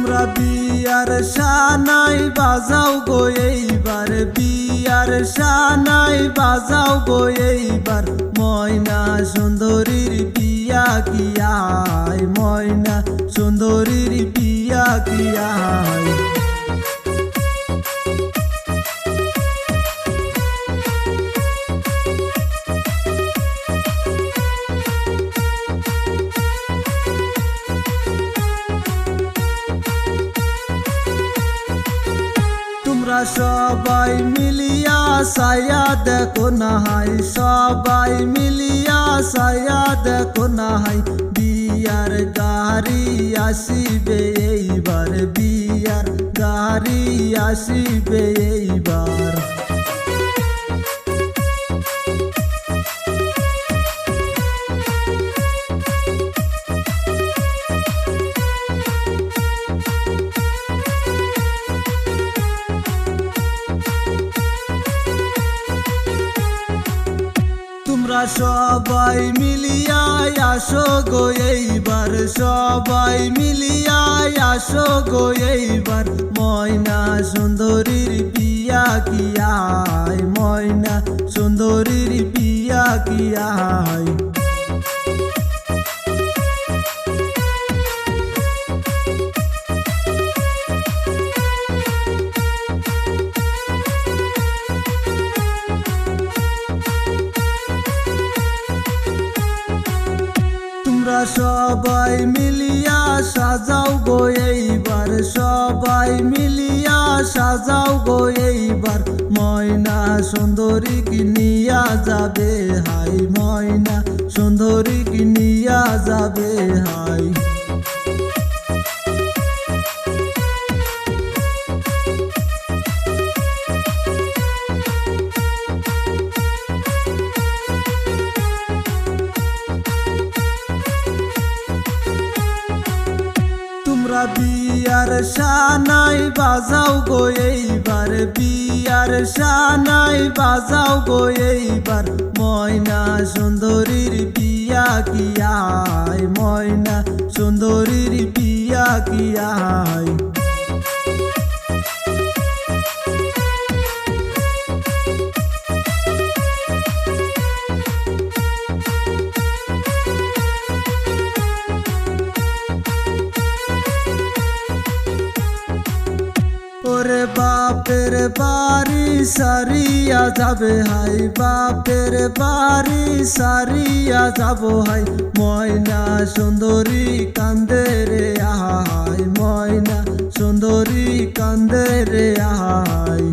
তোমরা বিয়ার শানাই বাজাও গো এইবার, বিয়ার শানাই বাজাও গো এইবার। ময়না সুন্দরীর বিয়া কি আয়, ময়না সুন্দরীর বিয়া কি আয়। তোমরা সবাই মিলিয়া সায়া দেখো না হাই, সবাই মিলিয়া সায়া দেখো না হাই। বিয়ার গাড়ি আসিবে এইবার, বিয়ার গাড়ি আসিবে এইবার। তোমরা সবাই মিলিয়া আসো গো এইবার, সবাই মিলিয়া আসো গো এইবার। ময়না সুন্দরীর বিয়া কি আয়, ময়না সুন্দরীর বিয়া কি আয়। তোমরা সবাই মিলিয়া সাজাও গো এইবার, সবাই মিলিয়া সাজাও গো এইবার। ময়না সুন্দরী কি নিয়া যাবে হাই, ময়না সুন্দরী কি নিয়া যাবে হাই। তোমরা বিয়ার শানাই বাজাও গো এইবার, বিয়ার শানাই বাজাও গো এইবার। ময়না সুন্দরীর বিয়া কি আয়, ময়না সুন্দরীর বিয়া কি আয়। ওরে বাপের বাড়ি সারিয়া যাবে হাই, বাপের বাড়ি সারিয়া যাব হাই। ময়না সুন্দরী কান্দে রে আহাই, ময়না সুন্দরী কান্দে রে আহাই।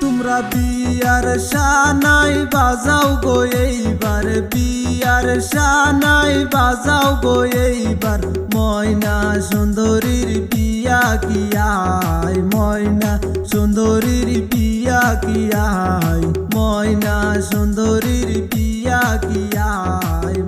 তোমরা বিয়ার শানাই বাজাও গো এইবার, বিয়ার শানাই বাজাও গো এইবার। ময়না সুন্দরীর বিয়া কি আয়, ময়না সুন্দরীর বিয়া কি আয়। ময়না সুন্দরীর বিয়া কি আয়।